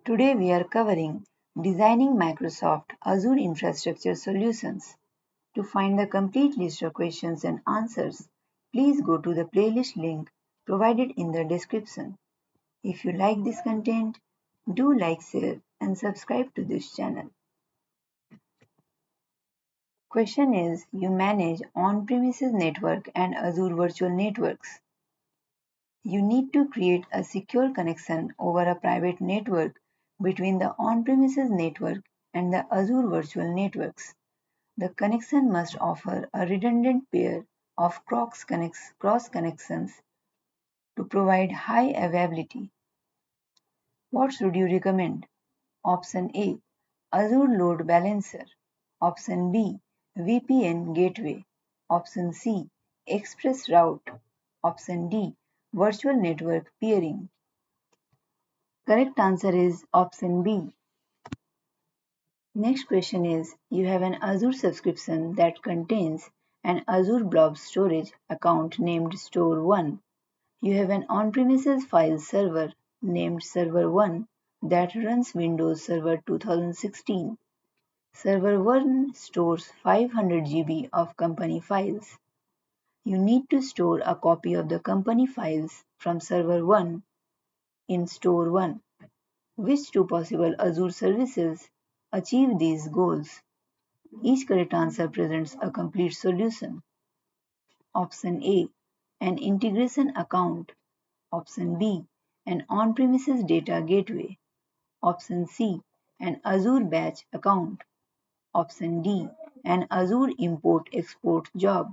Today we are covering designing Microsoft Azure infrastructure solutions. To find the complete list of questions and answers, please go to the playlist link provided in the description. If you like this content, do like, share, and subscribe to this channel. Question is, you manage on-premises network and Azure virtual networks. You need to create a secure connection over a private network between the on-premises network and the Azure virtual networks. The connection must offer a redundant pair of cross connections to provide high availability. What should you recommend? Option A, Azure Load Balancer. Option B, VPN Gateway. Option C, Express Route. Option D, Virtual Network Peering. Correct answer is option B. Next question is, you have an Azure subscription that contains an Azure Blob Storage account named Store 1. You have an on-premises file server named Server 1 that runs Windows Server 2016. Server 1 stores 500 GB of company files. You need to store a copy of the company files from Server 1 in Store 1. Which two possible Azure services achieve these goals? Each correct answer presents a complete solution. Option A, an integration account. Option B, an on-premises data gateway. Option C, an Azure batch account. Option D, an Azure import-export job.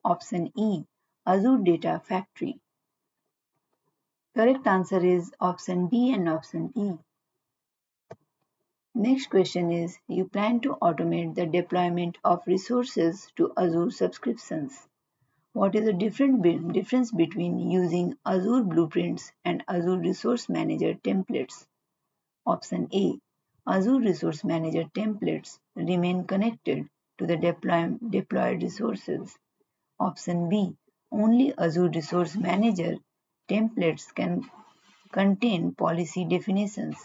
Option E, Azure Data Factory. Correct answer is option B and option E. Next question is, you plan to automate the deployment of resources to Azure subscriptions. What is the difference between using Azure Blueprints and Azure Resource Manager templates? Option A, Azure Resource Manager templates remain connected to the deployed resources. Option B, only Azure Resource Manager templates can contain policy definitions.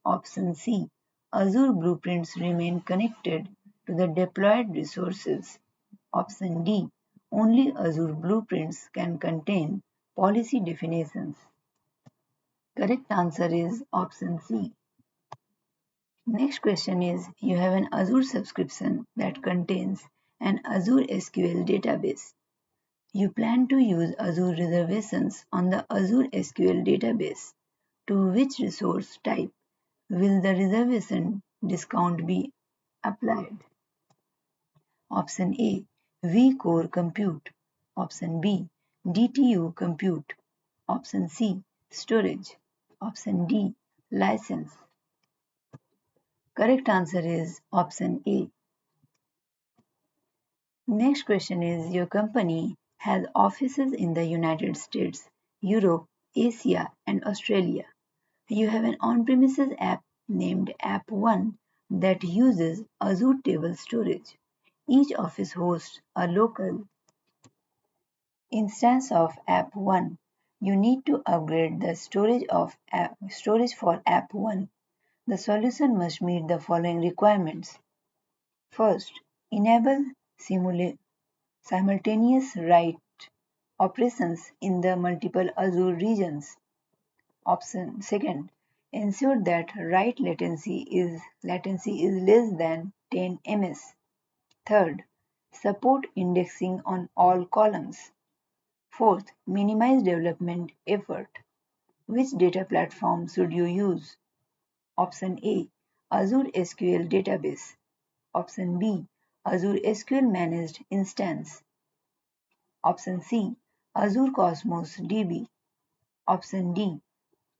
Option C, Azure Blueprints remain connected to the deployed resources. Option D, only Azure Blueprints can contain policy definitions. Correct answer is option C. Next question is, you have an Azure subscription that contains an Azure SQL database. You plan to use Azure reservations on the Azure SQL database. To which resource type will the reservation discount be applied? Option A, vCore Compute. Option B, DTU Compute. Option C, Storage. Option D, License. Correct answer is option A. Next question is, your company has offices in the United States, Europe, Asia, and Australia. You have an on-premises app named App1 that uses Azure Table Storage. Each office hosts a local instance of App1. You need to upgrade the storage for App1. The solution must meet the following requirements. First, enable simultaneous write operations in the multiple Azure regions. Option second, ensure that write latency is less than 10 ms. Third, support indexing on all columns. Fourth, minimize development effort. Which data platform should you use? Option A, Azure SQL Database. Option B, Azure SQL Managed Instance. Option C, Azure Cosmos DB. Option D,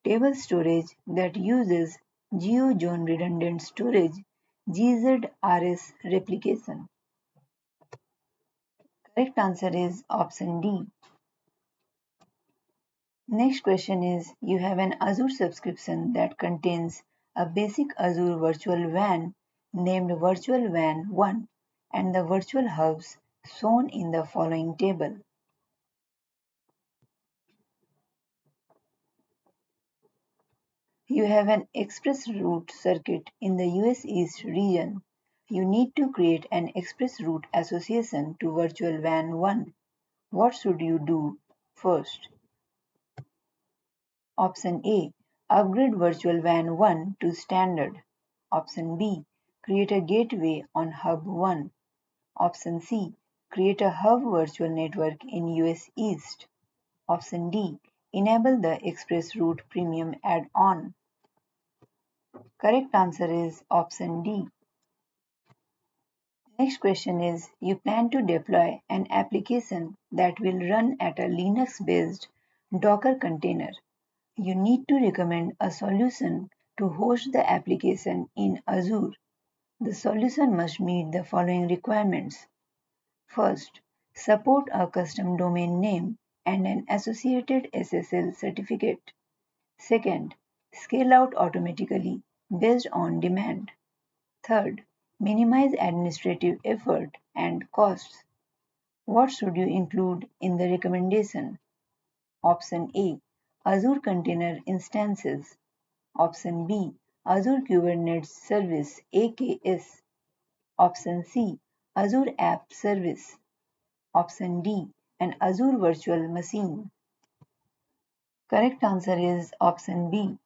table storage that uses GeoZone redundant storage GZRS replication. Correct answer is option D. Next question is, you have an Azure subscription that contains a basic Azure virtual WAN named Virtual WAN 1 and the virtual hubs shown in the following table. You have an express route circuit in the US East region. You need to create an express route association to Virtual WAN 1. What should you do first? Option A. Upgrade Virtual WAN 1 to standard. Option B. Create a gateway on Hub 1. Option C. Create a hub virtual network in US East. Option D. Enable the Express Route Premium add-on. Correct answer is option D. Next question is, you plan to deploy an application that will run at a Linux-based Docker container. You need to recommend a solution to host the application in Azure. The solution must meet the following requirements. First, support a custom domain name and an associated SSL certificate. Second, scale out automatically based on demand. Third, minimize administrative effort and costs. What should you include in the recommendation? Option A. Azure Container Instances. Option B. Azure Kubernetes Service AKS. Option C. Azure App Service. Option D. An Azure Virtual Machine. Correct answer is option B.